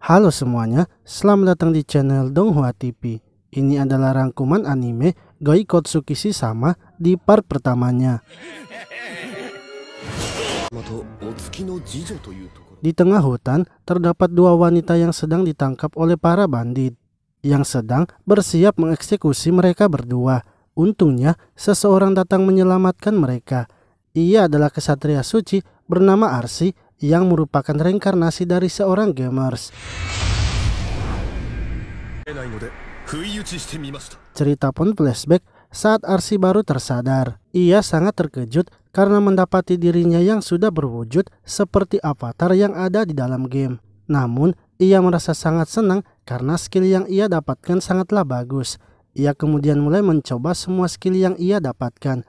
Halo semuanya, selamat datang di channel Donghua TV. Ini adalah rangkuman anime Goikotsu Sama di part pertamanya. Di tengah hutan, terdapat dua wanita yang sedang ditangkap oleh para bandit, yang sedang bersiap mengeksekusi mereka berdua. Untungnya, seseorang datang menyelamatkan mereka. Ia adalah kesatria suci bernama Arsi, yang merupakan reinkarnasi dari seorang gamers. Cerita pun flashback saat Arsi baru tersadar. Ia sangat terkejut karena mendapati dirinya yang sudah berwujud seperti avatar yang ada di dalam game. Namun, ia merasa sangat senang karena skill yang ia dapatkan sangatlah bagus. Ia kemudian mulai mencoba semua skill yang ia dapatkan.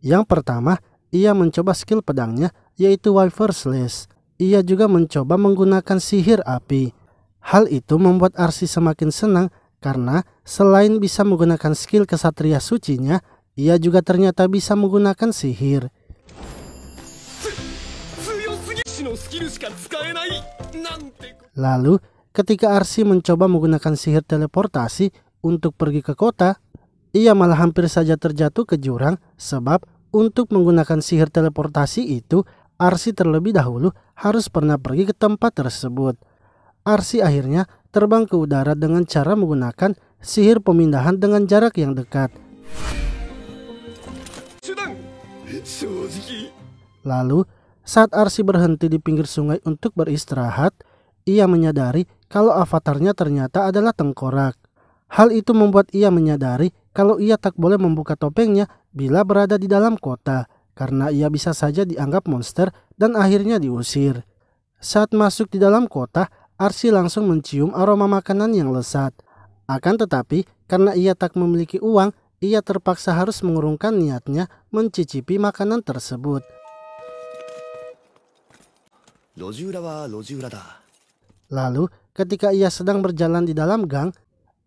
Yang pertama, ia mencoba skill pedangnya, yaitu Wyver Slash. Ia juga mencoba menggunakan sihir api. Hal itu membuat Arsi semakin senang karena selain bisa menggunakan skill kesatria sucinya, ia juga ternyata bisa menggunakan sihir. Lalu, ketika Arsi mencoba menggunakan sihir teleportasi untuk pergi ke kota, ia malah hampir saja terjatuh ke jurang sebab untuk menggunakan sihir teleportasi itu, Arsi terlebih dahulu harus pernah pergi ke tempat tersebut. Arsi akhirnya terbang ke udara dengan cara menggunakan sihir pemindahan dengan jarak yang dekat. Lalu, saat Arsi berhenti di pinggir sungai untuk beristirahat, ia menyadari kalau avatarnya ternyata adalah tengkorak. Hal itu membuat ia menyadari kalau ia tak boleh membuka topengnya bila berada di dalam kota, karena ia bisa saja dianggap monster dan akhirnya diusir. Saat masuk di dalam kota, Arsi langsung mencium aroma makanan yang lezat. Akan tetapi, karena ia tak memiliki uang, ia terpaksa harus mengurungkan niatnya mencicipi makanan tersebut. Lalu, ketika ia sedang berjalan di dalam gang,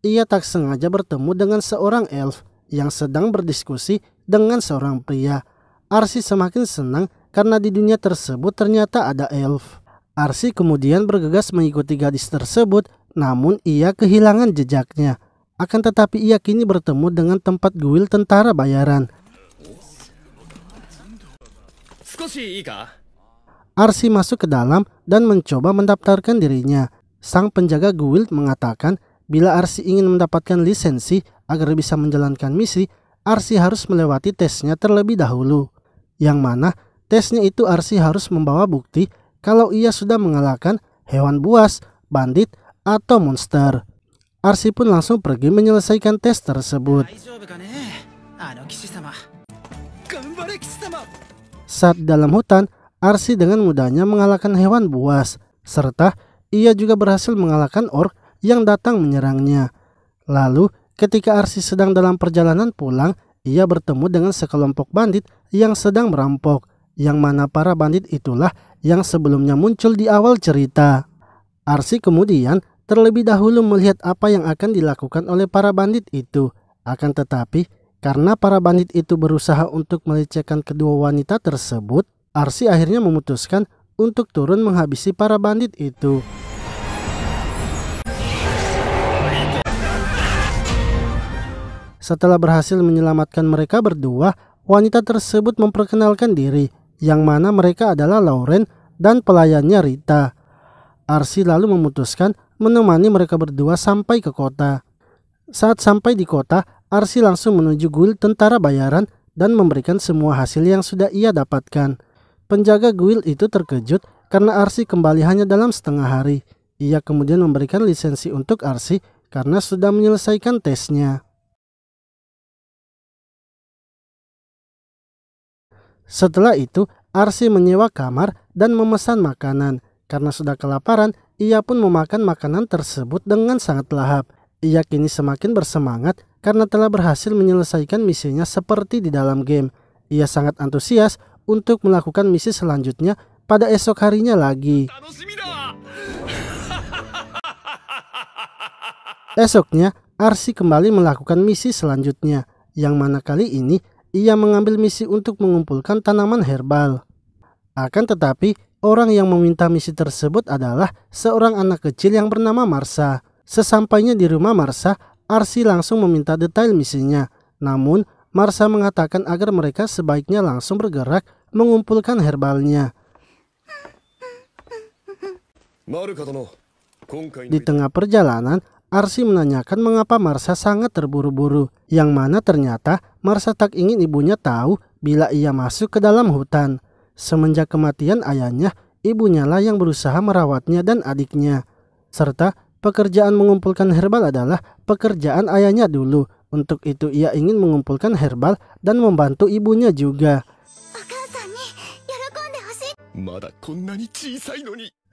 ia tak sengaja bertemu dengan seorang elf yang sedang berdiskusi dengan seorang pria. Arsi semakin senang karena di dunia tersebut ternyata ada elf. Arsi kemudian bergegas mengikuti gadis tersebut, namun ia kehilangan jejaknya. Akan tetapi ia kini bertemu dengan tempat guild tentara bayaran. Arsi masuk ke dalam dan mencoba mendaftarkan dirinya. Sang penjaga guild mengatakan bila Arsi ingin mendapatkan lisensi agar bisa menjalankan misi, Arsi harus melewati tesnya terlebih dahulu. Yang mana tesnya itu Arsi harus membawa bukti kalau ia sudah mengalahkan hewan buas, bandit, atau monster. Arsi pun langsung pergi menyelesaikan tes tersebut. Saat di dalam hutan, Arsi dengan mudahnya mengalahkan hewan buas, serta ia juga berhasil mengalahkan orc yang datang menyerangnya. Lalu, ketika Arsi sedang dalam perjalanan pulang, ia bertemu dengan sekelompok bandit yang sedang merampok, yang mana para bandit itulah yang sebelumnya muncul di awal cerita. Arsi kemudian terlebih dahulu melihat apa yang akan dilakukan oleh para bandit itu. Akan tetapi, karena para bandit itu berusaha untuk melecehkan kedua wanita tersebut, Arsi akhirnya memutuskan untuk turun menghabisi para bandit itu. Setelah berhasil menyelamatkan mereka berdua, wanita tersebut memperkenalkan diri, yang mana mereka adalah Lauren dan pelayannya Rita. Arsi lalu memutuskan menemani mereka berdua sampai ke kota. Saat sampai di kota, Arsi langsung menuju guild tentara bayaran dan memberikan semua hasil yang sudah ia dapatkan. Penjaga guild itu terkejut karena Arsi kembali hanya dalam setengah hari. Ia kemudian memberikan lisensi untuk Arsi karena sudah menyelesaikan tesnya. Setelah itu, Arsi menyewa kamar dan memesan makanan. Karena sudah kelaparan, ia pun memakan makanan tersebut dengan sangat lahap. Ia kini semakin bersemangat karena telah berhasil menyelesaikan misinya seperti di dalam game. Ia sangat antusias untuk melakukan misi selanjutnya pada esok harinya lagi. Esoknya, Arsi kembali melakukan misi selanjutnya, yang mana kali ini ia mengambil misi untuk mengumpulkan tanaman herbal. Akan tetapi, Orang yang meminta misi tersebut adalah seorang anak kecil yang bernama Marsa. Sesampainya di rumah Marsa, Arsi langsung meminta detail misinya. Namun, Marsa mengatakan agar mereka sebaiknya langsung bergerak mengumpulkan herbalnya. Di tengah perjalanan, Arsi menanyakan mengapa Marsa sangat terburu-buru, yang mana ternyata Marsa tak ingin ibunya tahu bila ia masuk ke dalam hutan. Semenjak kematian ayahnya, ibunya lah yang berusaha merawatnya dan adiknya. Serta pekerjaan mengumpulkan herbal adalah pekerjaan ayahnya dulu. Untuk itu ia ingin mengumpulkan herbal dan membantu ibunya juga.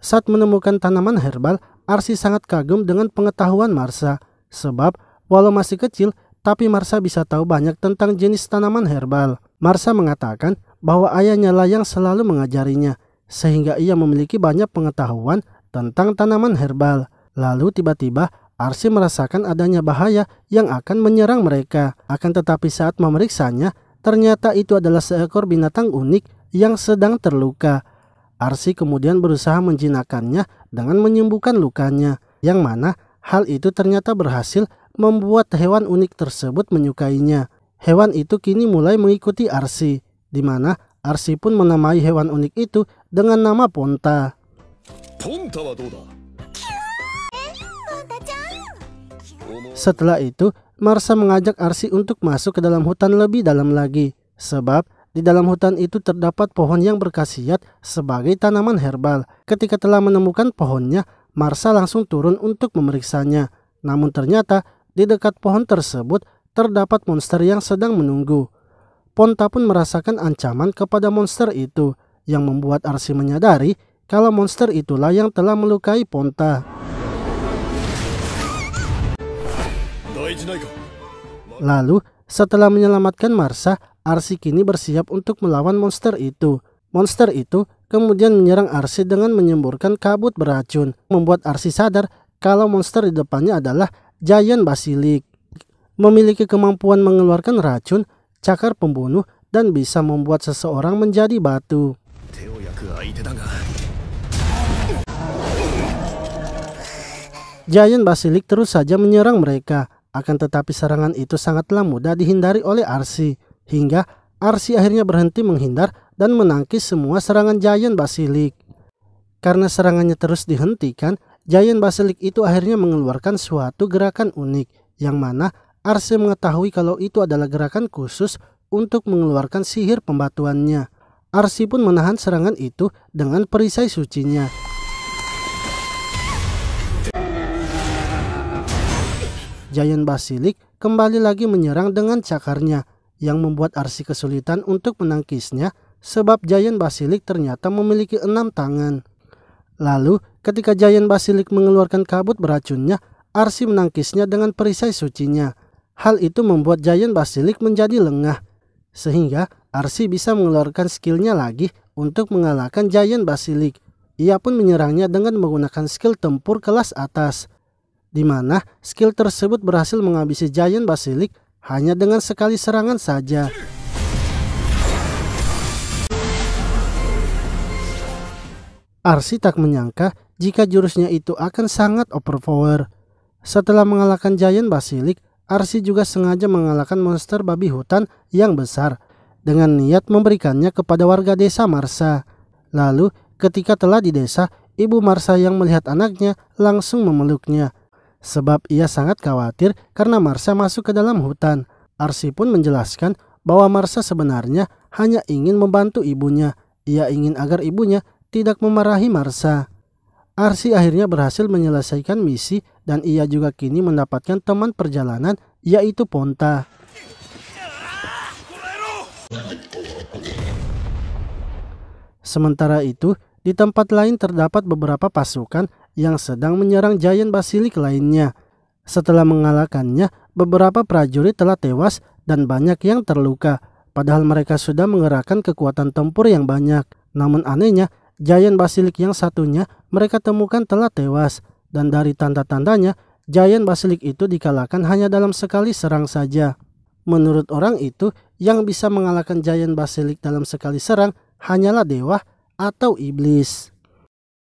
Saat menemukan tanaman herbal, Arsi sangat kagum dengan pengetahuan Marsa. Sebab walau masih kecil, tapi Marsa bisa tahu banyak tentang jenis tanaman herbal. Marsa mengatakan bahwa ayahnya lah yang selalu mengajarinya, sehingga ia memiliki banyak pengetahuan tentang tanaman herbal. Lalu tiba-tiba Arsi merasakan adanya bahaya yang akan menyerang mereka. Akan tetapi saat memeriksanya, ternyata itu adalah seekor binatang unik yang sedang terluka. Arsi kemudian berusaha menjinakkannya dengan menyembuhkan lukanya, yang mana hal itu ternyata berhasil membuat hewan unik tersebut menyukainya. Hewan itu kini mulai mengikuti Arsi, di mana Arsi pun menamai hewan unik itu dengan nama Ponta. Setelah itu, Marsa mengajak Arsi untuk masuk ke dalam hutan lebih dalam lagi, sebab di dalam hutan itu terdapat pohon yang berkhasiat sebagai tanaman herbal. Ketika telah menemukan pohonnya, Marsa langsung turun untuk memeriksanya. Namun ternyata di dekat pohon tersebut terdapat monster yang sedang menunggu. Ponta pun merasakan ancaman kepada monster itu, yang membuat Arsi menyadari kalau monster itulah yang telah melukai Ponta. Lalu setelah menyelamatkan Marsa, Arsi kini bersiap untuk melawan monster itu. Monster itu kemudian menyerang Arsi dengan menyemburkan kabut beracun, membuat Arsi sadar kalau monster di depannya adalah Giant Basilisk. Memiliki kemampuan mengeluarkan racun, cakar pembunuh, dan bisa membuat seseorang menjadi batu. Giant Basilisk terus saja menyerang mereka. Akan tetapi serangan itu sangatlah mudah dihindari oleh Arsi, hingga Arsi akhirnya berhenti menghindar dan menangkis semua serangan Giant Basilisk. Karena serangannya terus dihentikan, Giant Basilisk itu akhirnya mengeluarkan suatu gerakan unik, yang mana Arsi mengetahui kalau itu adalah gerakan khusus untuk mengeluarkan sihir pembatuannya. Arsi pun menahan serangan itu dengan perisai sucinya. Giant Basilisk kembali lagi menyerang dengan cakarnya, yang membuat Arsi kesulitan untuk menangkisnya sebab Giant Basilisk ternyata memiliki 6 tangan. Lalu ketika Giant Basilisk mengeluarkan kabut beracunnya, Arsi menangkisnya dengan perisai sucinya. Hal itu membuat Giant Basilisk menjadi lengah, sehingga Arsi bisa mengeluarkan skillnya lagi untuk mengalahkan Giant Basilisk. Ia pun menyerangnya dengan menggunakan skill tempur kelas atas, di mana skill tersebut berhasil menghabisi Giant Basilisk hanya dengan sekali serangan saja. Arsi tak menyangka jika jurusnya itu akan sangat overpower. Setelah mengalahkan Giant Basilisk, Arsi juga sengaja mengalahkan monster babi hutan yang besar dengan niat memberikannya kepada warga desa Marsa. Lalu ketika telah di desa, ibu Marsa yang melihat anaknya langsung memeluknya, sebab ia sangat khawatir karena Marsa masuk ke dalam hutan. Arsi pun menjelaskan bahwa Marsa sebenarnya hanya ingin membantu ibunya. Ia ingin agar ibunya tidak memarahi Marsa. Arsi akhirnya berhasil menyelesaikan misi dan ia juga kini mendapatkan teman perjalanan, yaitu Ponta. Sementara itu, di tempat lain terdapat beberapa pasukan yang sedang menyerang Giant Basilisk lainnya. Setelah mengalahkannya, beberapa prajurit telah tewas dan banyak yang terluka, padahal mereka sudah mengerahkan kekuatan tempur yang banyak. Namun anehnya, Giant Basilisk yang satunya mereka temukan telah tewas, dan dari tanda-tandanya Giant Basilisk itu dikalahkan hanya dalam sekali serang saja. Menurut orang itu, yang bisa mengalahkan Giant Basilisk dalam sekali serang hanyalah dewa atau iblis.